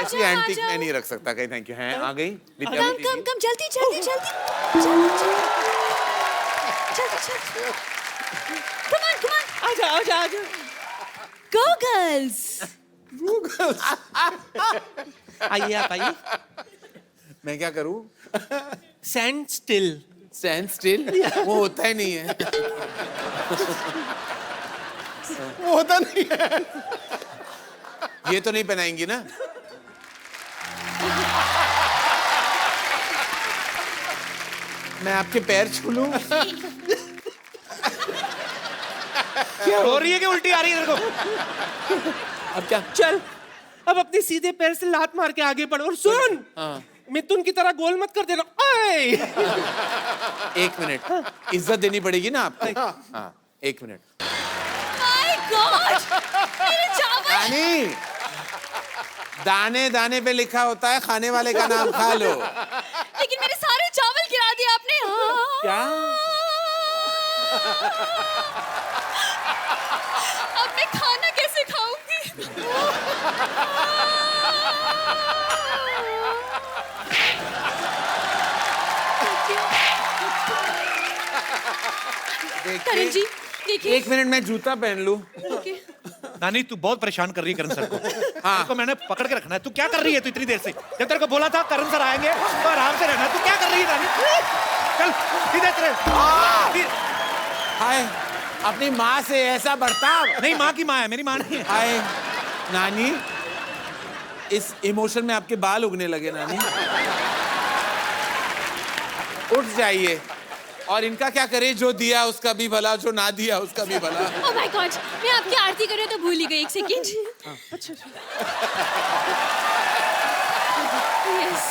Speaker 4: ऐसी एंटीक मैं नहीं रख सकता कहीं। Thank you. हैं आ गई
Speaker 9: कम जल्दी। Come on.
Speaker 7: आजा।
Speaker 9: गूगल्स।
Speaker 7: आइए आप आइए।
Speaker 4: मैं क्या करूं?
Speaker 7: Stand still.
Speaker 4: Stand still? वो होता ही नहीं है।
Speaker 8: वो होता नहीं है।
Speaker 4: ये तो नहीं पहनाएंगी ना? मैं आपके पैर छू लूं?
Speaker 3: हो रही है कि उल्टी आ रही है तेरे को?
Speaker 4: अब क्या?
Speaker 7: चल अब अपने सीधे पैर से लात मार के आगे बढ़ और सुन। मिथुन की तरह गोल मत कर देना। ओए!
Speaker 4: 1 मिनट, इज्जत देनी पड़ेगी ना आपको। हाँ 1 मिनट।
Speaker 9: माय गॉड, मेरे चावल।
Speaker 4: रानी, दाने दाने पे लिखा होता है खाने वाले का नाम खा लो।
Speaker 9: लेकिन मेरे सारे चावल गिरा दिए आपने।
Speaker 4: क्या?
Speaker 9: अब मैं खाना कैसे खाऊंगी? करण जी देखिए।
Speaker 4: 1 मिनट में जूता पहन लूं?
Speaker 9: Okay.
Speaker 3: नानी तू बहुत परेशान कर रही है करण सर को। हाँ को मैंने पकड़ के रखना है। तू क्या कर रही है तू इतनी देर से? जब तेरे को बोला था करण सर आएंगे तो आराम से रहना। तू क्या कर रही है नानी? चल सीधे तेरे।
Speaker 4: हाय, अपनी माँ से ऐसा बर्ताव?
Speaker 3: नहीं माँ की माँ है, मेरी माँ नहीं है।
Speaker 4: हाय नानी, इस इमोशन में आपके बाल उगने लगे नानी। उठ जाइए और इनका क्या करे, जो दिया उसका भी भला, जो ना दिया उसका भी भला।
Speaker 9: ओह माय गॉड, मैं आपकी आरती कर रही हूँ तो भूल ही गई। 1 सेकेंड। अच्छा। यस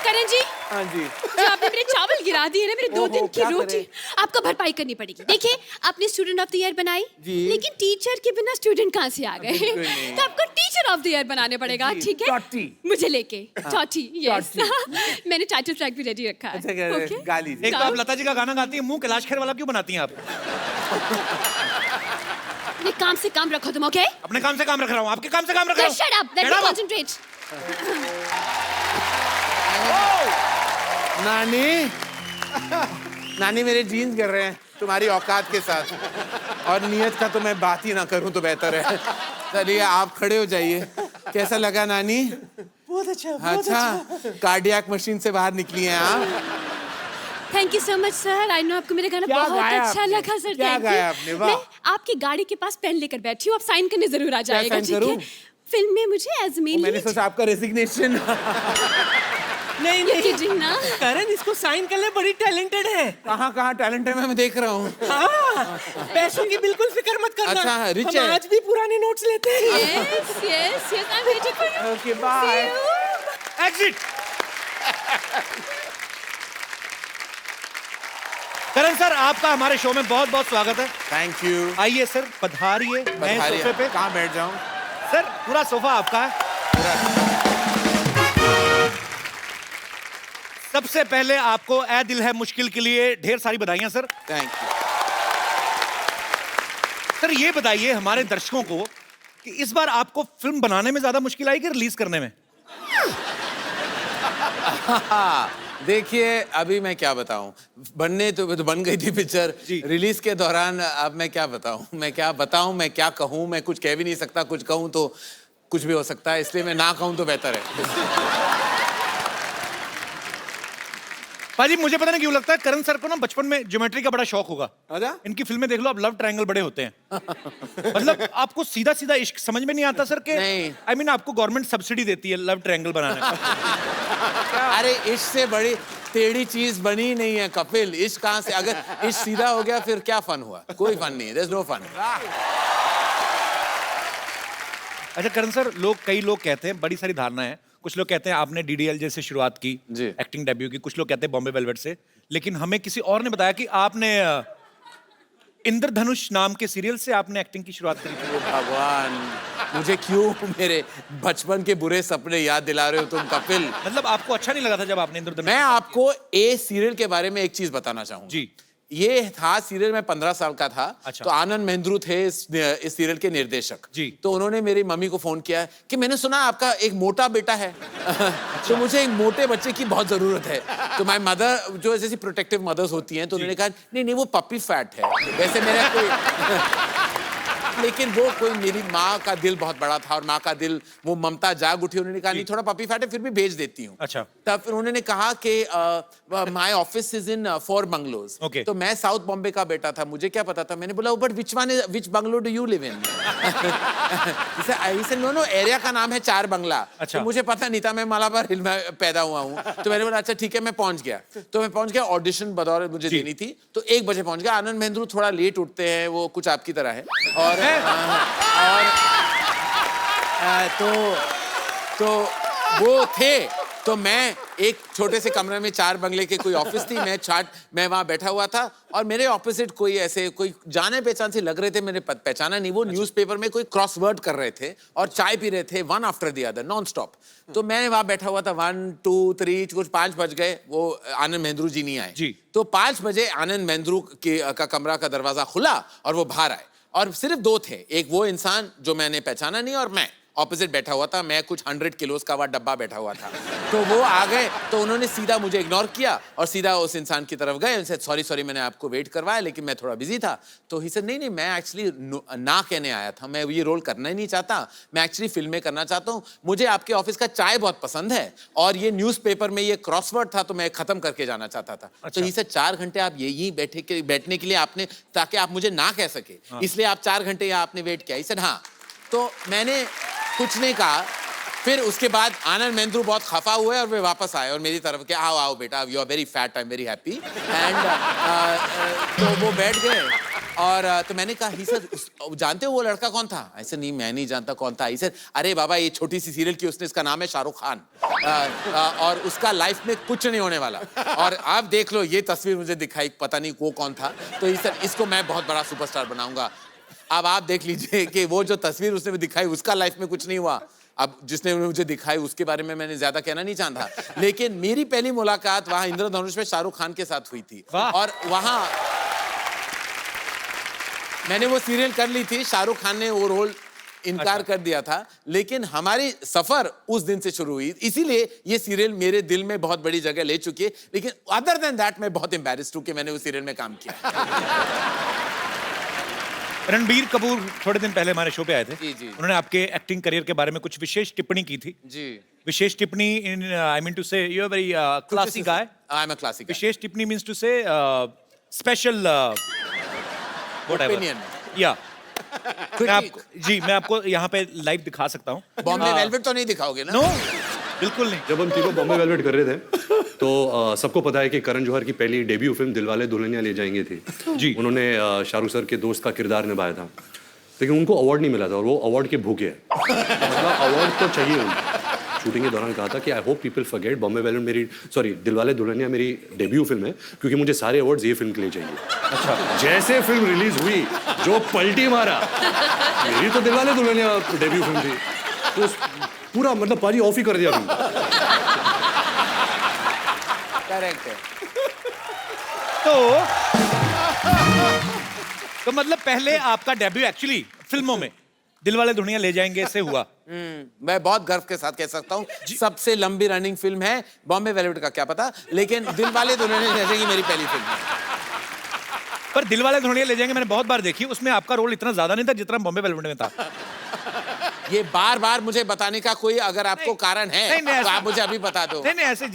Speaker 9: करण जी।
Speaker 4: हाँ जी।
Speaker 9: जो आपने मेरे चावल गिरा दिए ना, मेरे 2 दिन की
Speaker 4: क्या
Speaker 9: रोटी, आपको भरपाई करनी पड़ेगी। देखिए आपने स्टूडेंट ऑफ द ईयर बनाई,
Speaker 4: जी।
Speaker 9: लेकिन टीचर के बिना स्टूडेंट कहाँ से आ गए?
Speaker 4: बिल्कुल नहीं।
Speaker 9: तो आपको टीचर ऑफ द ईयर बनाने पड़ेगा, ठीक है?
Speaker 4: टॉटी।
Speaker 9: मुझे लेके टॉटी। यस मैंने टाइटल ट्रैक भी रेडी रखा है।
Speaker 4: अच्छा,
Speaker 9: Okay?
Speaker 4: गा लीजिए।
Speaker 3: एक तो आप लता जी का गाना गाती है, मुंह कैलाश खेर वाला क्यों बनाती हैं आप?
Speaker 9: अपने काम से काम रखो तुम, ओके?
Speaker 3: अपने काम से काम रख रहा हूँ, आपके काम से काम रख रहा हूँ।
Speaker 9: Just shut up. Let
Speaker 3: Shut
Speaker 9: me
Speaker 3: up.
Speaker 9: concentrate.
Speaker 4: नानी, नानी मेरे जीन्स कर रहे हैं तुम्हारी औकात के साथ, और नियत का तो मैं बात ही ना करूं तो बेहतर है। चलिए आप खड़े हो जाइए। कैसा लगा नानी?
Speaker 7: बहुत अच्छा।
Speaker 4: अच्छा, कार्डियक मशीन से बाहर निकली हैं आप।
Speaker 9: Thank you so much sir. I know आपको मेरा गाना
Speaker 4: क्या
Speaker 9: बहुत
Speaker 4: गाया
Speaker 9: अच्छा
Speaker 4: आपने?
Speaker 9: लगा सर।
Speaker 4: क्या
Speaker 9: थैंक
Speaker 4: गाया
Speaker 9: यू।
Speaker 4: आपने? वाह।
Speaker 9: मैं आपकी गाड़ी के पास पेन लेकर बैठी हूँ, आप साइन करने जरूर आ जाएगा,
Speaker 4: साइन
Speaker 9: ठीक
Speaker 4: करूं?
Speaker 9: है? फिल्म में मुझे एज मेन
Speaker 4: मैंने सोचा आपका रेजिग्नेशन।
Speaker 7: नहीं
Speaker 9: किडिंग ना।
Speaker 7: करण इसको साइन कर ले, बड़ी टैलेंटेड है।
Speaker 4: कहाँ टैलेंट है मैं देख रहा हूँ।
Speaker 7: हाँ, पैसों की बिल्कुल फिक्र मत करना।
Speaker 4: अच्छा, रिच
Speaker 7: हम
Speaker 4: है।
Speaker 7: आज भी पुराने नोट्स लेते हैं।
Speaker 9: Yes yes yes, I am waiting for you.
Speaker 4: Okay bye.
Speaker 3: Exit. Karan sir आपका हमारे शो में बहुत बहुत स्वागत है।
Speaker 4: Thank you.
Speaker 3: आइए सर, पधारिए नए सोफे पे।
Speaker 4: कहाँ बैठ जाऊँ?
Speaker 3: सर पूरा सोफा आपका है। सबसे पहले आपको ए दिल है मुश्किल के लिए ढेर सारी बधाइयां सर।
Speaker 4: Thank you.
Speaker 3: सर ये बताइए हमारे दर्शकों को कि इस बार आपको फिल्म बनाने में ज्यादा मुश्किल आई कि रिलीज करने में?
Speaker 4: देखिए अभी मैं क्या बताऊं, बनने तो बन गई थी पिक्चर, रिलीज के दौरान अब मैं क्या बताऊं, मैं क्या कहूं, मैं कुछ कह भी नहीं सकता, कुछ कहूं तो कुछ भी हो सकता है, इसलिए मैं ना कहूं तो बेहतर है।
Speaker 3: पाजी मुझे पता नहीं क्यों लगता है करण सर को ना बचपन में ज्योमेट्री का बड़ा शौक होगा।
Speaker 4: अच्छा?
Speaker 3: इनकी फिल्में देख लो, आप लव ट्रायंगल बड़े होते हैं। मतलब आपको सीधा सीधा इश्क समझ में नहीं आता सर के?
Speaker 4: नहीं।
Speaker 3: आई मीन आपको गवर्नमेंट सब्सिडी देती है लव ट्रायंगल बनाने में।
Speaker 4: अरे इश्क से बड़ी टेढ़ी चीज बनी नहीं है कपिल। इश्क कहां से, अगर इश्क सीधा हो गया फिर क्या फन हुआ? कोई फन नहीं है, देयर इज नो फन।
Speaker 3: अच्छा करण सर, कई लोग कहते हैं, बड़ी सारी धारणा है, कुछ लोग कहते हैं आपने डीडीएल से शुरुआत की
Speaker 4: जी,
Speaker 3: एक्टिंग डेब्यू की, कुछ लोग कहते हैं बॉम्बे वेलवेट से, लेकिन हमें किसी और ने बताया कि आपने इंद्रधनुष नाम के सीरियल से आपने एक्टिंग की शुरुआत करी थी।
Speaker 4: भगवान, मुझे क्यों मेरे बचपन के बुरे सपने याद दिला रहे हो तुम कपिल?
Speaker 3: मतलब आपको अच्छा नहीं लगा था जब आपने इंद्रधनुष?
Speaker 4: मैं आपको ए सीरियल के बारे में एक चीज बताना चाहूंगा
Speaker 3: जी।
Speaker 4: ये था सीरियल, मैं 15 साल का था।
Speaker 3: अच्छा।
Speaker 4: तो आनंद महेंद्रू थे इस सीरियल के निर्देशक
Speaker 3: जी।
Speaker 4: तो उन्होंने मेरी मम्मी को फोन किया कि मैंने सुना आपका एक मोटा बेटा है। तो मुझे एक मोटे बच्चे की बहुत जरूरत है। तो माय मदर, जो जैसी प्रोटेक्टिव मदर्स होती हैं, तो उन्होंने कहा नहीं नहीं वो पप्पी फैट है। वैसे मेरा कोई लेकिन वो कोई मेरी माँ का दिल बहुत बड़ा था और माँ का दिल वो ममता जाग उठी। उन्होंने कहा नहीं थोड़ा पपी फैट है फिर भी भेज देती हूँ।
Speaker 3: अच्छा।
Speaker 4: तब फिर उन्होंने कहा कि my office is in 4 bungalows.
Speaker 3: Okay.
Speaker 4: तो मैं साउथ बॉम्बे का बेटा था, मुझे क्या पता था। मैंने बोला but which bungalow do you live in? No area का नाम है 4 बंगला।
Speaker 3: अच्छा।
Speaker 4: तो मुझे पता नहीं था, मैं मालाबार हिल में पैदा हुआ हूँ। तो मैंने बोला अच्छा ठीक है, मैं पहुंच गया। तो मैं पहुंच गया, ऑडिशन बतौर मुझे देनी थी, तो 1 बजे पहुंच गया। आनंद महेंद्रू थोड़ा लेट उठते हैं, वो कुछ आपकी तरह है। तो वो थे, तो मैं एक छोटे से कमरे में 4 बंगले के कोई ऑफिस थी, मैं वहां बैठा हुआ था और मेरे ऑपोजिट कोई ऐसे कोई जाने पहचान से लग रहे थे, मैंने पहचाना नहीं। वो न्यूज़पेपर में कोई क्रॉसवर्ड कर रहे थे और चाय पी रहे थे, one after the other non stop. तो मैंने वहां बैठा हुआ था, 1 2 3 कुछ 5 बज गए, वो आनंद महेंद्रू जी नहीं आए
Speaker 3: जी।
Speaker 4: तो 5 बजे आनंद महेंद्रू का कमरा का दरवाजा खुला और वो बाहर आए और सिर्फ 2 थे, एक वो इंसान जो मैंने पहचाना नहीं और मैं ऑपोजिट बैठा हुआ था। मैं कुछ 100 किलोस का वह डब्बा बैठा हुआ था। तो वो आ गए, तो उन्होंने सीधा मुझे इग्नोर किया और सीधा उस इंसान की तरफ गए। उनसे सॉरी मैंने आपको वेट करवाया लेकिन मैं थोड़ा बिजी था। तो ही से नहीं मैं एक्चुअली ना कहने आया था, मैं ये रोल करना ही नहीं चाहता, मैं एक्चुअली फिल्में करना चाहता हूँ। मुझे आपके ऑफिस का चाय बहुत पसंद है और ये न्यूज़पेपर में ये क्रॉसवर्ड था तो मैं खत्म करके जाना चाहता था।
Speaker 3: अच्छा।
Speaker 4: तो ही से 4 घंटे आप यही बैठने के लिए आपने, ताकि आप मुझे ना कह सके, इसलिए आप 4 घंटे यहाँ आपने वेट किया। ही से हाँ, तो मैंने कुछ नहीं कहा। फिर उसके बाद आनंद महेंद्रू बहुत खफा हुए और वे वापस आए और मेरी तरफ के आओ आओ बेटा, you are very fat, I am very happy. And तो वो बैठ गए और तो मैंने कहा ही सर जानते हो वो लड़का कौन था? ऐसे नहीं मैं नहीं जानता कौन था। सर अरे बाबा ये छोटी सी सीरियल की उसने, इसका नाम है शाहरुख खान और उसका लाइफ में कुछ नहीं होने वाला और आप देख लो ये तस्वीर मुझे दिखाई, पता नहीं वो कौन था। तो सर इसको मैं बहुत बड़ा सुपरस्टार बनाऊंगा। अब आप देख लीजिए कि वो जो तस्वीर उसने दिखाई उसका लाइफ में कुछ नहीं हुआ। अब जिसने मुझे दिखाई उसके बारे में मैंने ज्यादा कहना नहीं चाहता, लेकिन मेरी पहली मुलाकात वहां इंद्रधनुष में शाहरुख खान के साथ हुई थी और वहां मैंने वो सीरियल कर ली थी। शाहरुख खान ने वो रोल इनकार कर दिया था, लेकिन हमारी सफर उस दिन से शुरू हुई। इसीलिए ये सीरियल मेरे दिल में बहुत बड़ी जगह ले चुकी है। लेकिन अदर देन दैट मैं बहुत एम्बैरेस्ड हूं कि मैंने उस सीरियल में काम किया।
Speaker 3: रणबीर कपूर थोड़े दिन पहले हमारे शो पे आए थे।
Speaker 4: जी।
Speaker 3: उन्होंने आपके एक्टिंग करियर के बारे में कुछ विशेष टिप्पणी की थी।
Speaker 4: जी।
Speaker 3: विशेष टिप्पणी in I mean to say you are very classy guy.
Speaker 4: I am a classy guy.
Speaker 3: विशेष टिप्पणी means to say special whatever.
Speaker 4: Opinion.
Speaker 3: या मैं आपको यहाँ पे लाइव दिखा सकता हूँ।
Speaker 4: बॉम्बे वेलवेट तो नहीं दिखाओगे ना?
Speaker 3: नो बिल्कुल नहीं।
Speaker 10: जब हम तीनों बॉम्बे वेलवेट कर रहे थे तो सबको पता है कि करण जौहर की पहली डेब्यू फिल्म दिलवाले दुल्हनिया ले जाएंगे थी
Speaker 3: जी।
Speaker 10: उन्होंने शाहरुख सर के दोस्त का किरदार निभाया था, लेकिन उनको अवार्ड नहीं मिला था और वो अवार्ड के भूखे हैं। मतलब अवार्ड तो चाहिए उनको। शूटिंग के दौरान कहा था कि I hope people forget Bombay velvet मेरी दिलवाले दुल्हनिया मेरी डेब्यू फिल्म है, क्योंकि मुझे सारे अवार्ड्स ये फिल्म के लिए चाहिए। अच्छा। जैसे फिल्म रिलीज हुई जो पलटी मारा, मेरी तो दिलवाले दुल्हनिया डेब्यू फिल्म थी, तो पूरा मतलब पाजी ऑफ ही कर दिया फिल्म।
Speaker 4: करेक्ट है।
Speaker 3: तो मतलब पहले आपका डेब्यू एक्चुअली फिल्मों में दिलवाले दुल्हनिया ले जाएंगे से हुआ।
Speaker 4: मैं बहुत गर्व के साथ कह सकता हूँ सबसे लंबी रनिंग फिल्म है। बॉम्बे वेलवेट का क्या पता, लेकिन दिलवाले दुल्हनिया ले जाएंगे मेरी पहली फिल्म है।
Speaker 3: पर दिलवाले दुल्हनिया ले जाएंगे मैंने बहुत बार देखी, उसमें आपका रोल इतना ज्यादा नहीं था जितना बॉम्बे वेलवेट में था।
Speaker 4: ये बार बार मुझे बताने का कोई अगर आपको कारण है तो आप मुझे अभी बता दो।
Speaker 3: नहीं ऐसे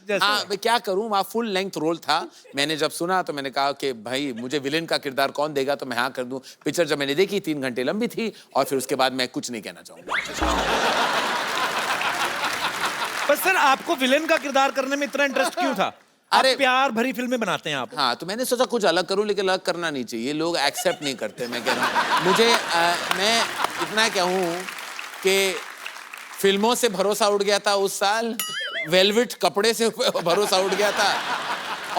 Speaker 4: हाँ, मैं क्या करूं, वहाँ फुल लेंथ रोल था। मैंने जब सुना तो मैंने कहा कि भाई मुझे विलेन का किरदार कौन देगा, तो मैं हाँ कर दूं। पिक्चर जब मैंने देखी 3 घंटे लंबी थी और फिर उसके बाद मैं कुछ नहीं कहना चाहूंगा।
Speaker 3: पर सर आपको विलेन का किरदार करने में इतना इंटरेस्ट क्यों था? अरे प्यार भरी फिल्में बनाते हैं आप।
Speaker 4: हाँ, तो मैंने सोचा कुछ अलग करूं, लेकिन अलग करना नहीं चाहिए, लोग एक्सेप्ट नहीं करते। मैं कह रहा हूँ मुझे मैं इतना कहूँ कि फिल्मों से भरोसा उठ गया था उस साल, वेलवेट कपड़े से भरोसा उठ गया था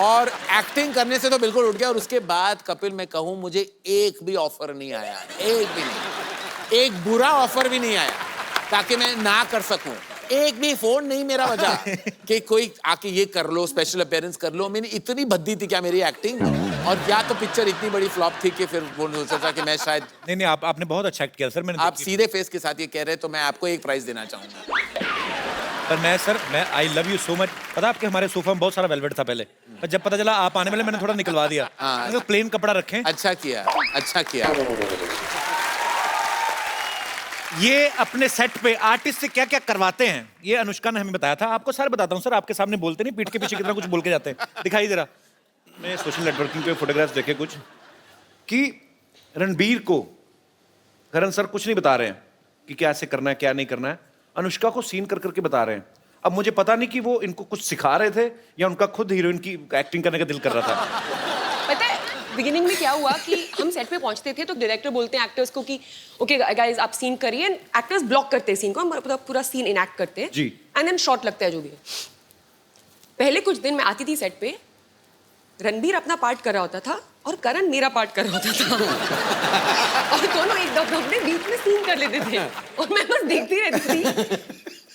Speaker 4: और एक्टिंग करने से तो बिल्कुल उठ गया। और उसके बाद कपिल मैं कहूँ मुझे एक भी ऑफर नहीं आया, एक भी नहीं, एक बुरा ऑफर भी नहीं आया ताकि मैं ना कर सकूं। एक भी फोन नहीं मेरा बजा कि कोई आके ये कर लो, स्पेशल अपीयरेंस कर लो। मैंने इतनी भद्दी थी क्या मेरी एक्टिंग, और या तो पिक्चर इतनी बड़ी फ्लॉप थी कि फिर वो सोचा कि मैं शायद
Speaker 3: नहीं आपने बहुत अच्छा एक्ट किया सर। मैंने
Speaker 4: आप सीधे फेस के साथ ये कह रहे हैं तो मैं आपको एक प्राइज देना चाहूंगा।
Speaker 3: पर मैं I love you so much. पता आपके हमारे सोफा में बहुत सारा वेलवेट था पहले, पर जब पता चला आप आने वाले मैंने थोड़ा निकलवा दिया। प्लेन कपड़ा रखें।
Speaker 4: अच्छा किया, अच्छा किया।
Speaker 3: ये अपने सेट पे आर्टिस्ट से क्या क्या करवाते हैं ये अनुष्का ने हमें बताया था। आपको सर बताता हूँ सर, आपके सामने बोलते नहीं, पीठ के पीछे कितना कुछ बोल के जाते हैं। दिखाई जरा, मैं सोशल नेटवर्किंग पे फोटोग्राफ्स देखे कुछ कि रणबीर को करण सर कुछ नहीं बता रहे हैं कि क्या ऐसे करना है क्या नहीं करना है, अनुष्का को सीन कर करके बता रहे हैं। अब मुझे पता नहीं कि वो इनको कुछ सिखा रहे थे या उनका खुद हीरोइन की एक्टिंग करने का दिल कर रहा था।
Speaker 11: पता है बिगिनिंग में क्या हुआ कि हम सेट पे पहुंचते थे तो डायरेक्टर बोलते हैं एक्टर्स को कि ओके गाइस आप सीन करिए, एक्टर्स ब्लॉक करते हैं सीन को, हम पूरा सीन इनएक्ट करते हैं
Speaker 3: जी।
Speaker 11: एंड देन शॉट लगता है जो भी है। पहले कुछ दिन मैं आती थी सेट पे, रणबीर अपना पार्ट कर रहा होता था और करण मेरा पार्ट कर रहा होता था और दोनों एकदम अपने बीच में सीन कर लेते थे और मैं बस देखती रहती थी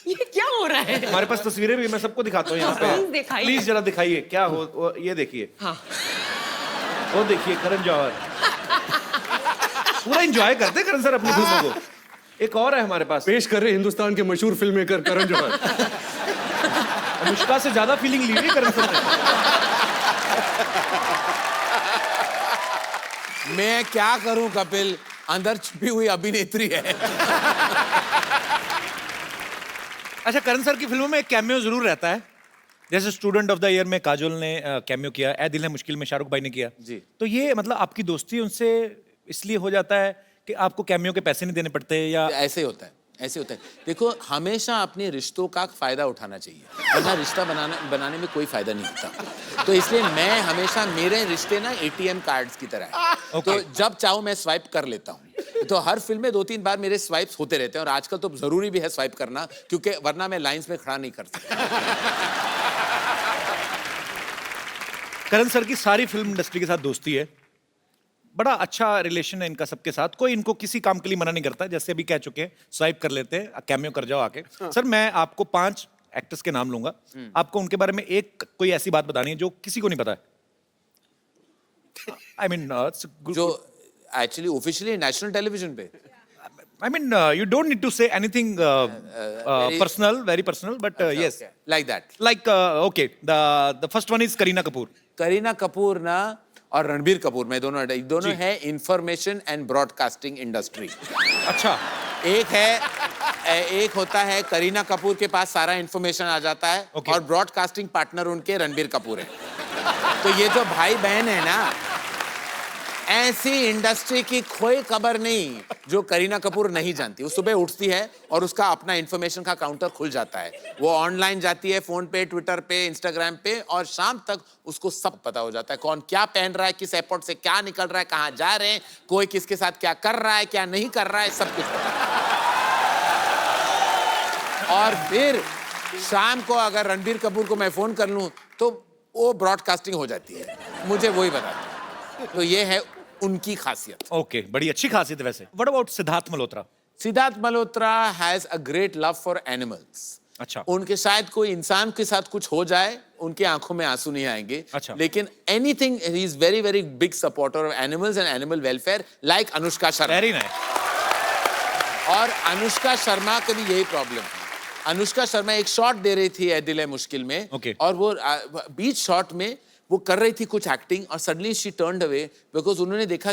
Speaker 11: ये क्या हो रहा है।
Speaker 3: हमारे पास तस्वीरें भी, मैं सबको दिखाता हूँ यहाँ
Speaker 11: प्लीज
Speaker 3: पे,
Speaker 11: दिखाइए।
Speaker 3: प्लीज जरा दिखाइए क्या हो। ये देखिए,
Speaker 11: हाँ
Speaker 3: वो देखिए करण जौहर पूरा एंजॉय करते हैं करण सर अपनी फिल्मों को। एक और है हमारे पास,
Speaker 10: पेश कर रहे हैं हिंदुस्तान के मशहूर फिल्म मेकर करण जौहर।
Speaker 3: अनुष्का से ज्यादा फीलिंग ली हुई है करण सर ने।
Speaker 4: मैं क्या करूं कपिल, अंदर छुपी हुई अभिनेत्री है।
Speaker 3: अच्छा, करण सर की फिल्मों में एक कैमियो जरूर रहता है, जैसे स्टूडेंट ऑफ द ईयर में काजोल ने कैमियो किया, ए दिल है मुश्किल में शाहरुख भाई ने किया
Speaker 4: जी।
Speaker 3: तो ये मतलब आपकी दोस्ती उनसे इसलिए हो जाता है कि आपको कैमियो के पैसे नहीं देने पड़ते या
Speaker 4: ऐसे ही होता है, ऐसे होता है। देखो हमेशा अपने रिश्तों का फायदा उठाना चाहिए, वरना रिश्ता बनाने में कोई फायदा नहीं होता। तो इसलिए मैं हमेशा, मेरे रिश्ते ना ATM कार्ड्स की तरह है। तो जब चाहो मैं स्वाइप कर लेता हूँ। तो हर फिल्म में 2-3 बार मेरे स्वाइप्स होते रहते हैं और आजकल तो जरूरी भी है स्वाइप करना, क्योंकि वरना मैं लाइंस में खड़ा नहीं कर सकता।
Speaker 3: करण सर की सारी फिल्म इंडस्ट्री के साथ दोस्ती है, बड़ा अच्छा रिलेशन है इनका सबके साथ, कोई इनको किसी काम के लिए मना नहीं करता। जैसे अभी कह चुके हैं स्वाइप कर लेते हैं, कैमियो कर जाओ आके। सर मैं आपको 5 एक्टर्स के नाम लूंगा, आपको उनके बारे में एक कोई ऐसी बात बतानी है जो किसी को नहीं पता है। आई मीन
Speaker 4: जो एक्चुअली ऑफिशियली नेशनल टेलीविजन पे,
Speaker 3: I mean, you don't need to say anything personal, very personal, but yes,
Speaker 4: like that.
Speaker 3: like okay, the first one is Kareena Kapoor.
Speaker 4: Kareena Kapoor ना और रणबीर कपूर में दोनों है इंफॉर्मेशन एंड ब्रॉडकास्टिंग इंडस्ट्री।
Speaker 3: अच्छा,
Speaker 4: एक होता है करीना कपूर के पास सारा इंफॉर्मेशन आ जाता है और ब्रॉडकास्टिंग पार्टनर उनके रणबीर कपूर है। तो ये जो भाई बहन है ना, ऐसी इंडस्ट्री की कोई खबर नहीं जो करीना कपूर नहीं जानती। वो सुबह उठती है और उसका अपना इंफॉर्मेशन का काउंटर खुल जाता है, वो ऑनलाइन जाती है, फोन पे, ट्विटर पे, इंस्टाग्राम पे, और शाम तक उसको सब पता हो जाता है, कौन क्या पहन रहा है, किस एयरपोर्ट से क्या निकल रहा है, कहाँ जा रहे हैं, कोई किसके साथ क्या कर रहा है, क्या नहीं कर रहा है, सब कुछ पता है। और फिर शाम को अगर रणबीर कपूर को मैं फोन कर लूं तो वो ब्रॉडकास्टिंग हो जाती है, मुझे वही बताता। तो ये है उनकी खासियत।
Speaker 3: ओके, बड़ी अच्छी खासियत है वैसे। What about Siddharth Malhotra?
Speaker 4: Siddharth Malhotra has a great love for animals.
Speaker 3: अच्छा,
Speaker 4: उनके शायद कोई इंसान के साथ कुछ हो जाए, उनकी आंखों में आंसू नहीं आएंगे।
Speaker 3: अच्छा।
Speaker 4: लेकिन anything, he is very very big supporter of animals and animal welfare, like Anushka Sharma.
Speaker 3: Very nice.
Speaker 4: और अनुष्का शर्मा का भी यही प्रॉब्लम है। अनुष्का शर्मा एक शॉट दे रही थी ए दिल है मुश्किल में, और वो बीच शॉट में वो कर रही थी कुछ एक्टिंग और suddenly she turned away because उन्होंने देखा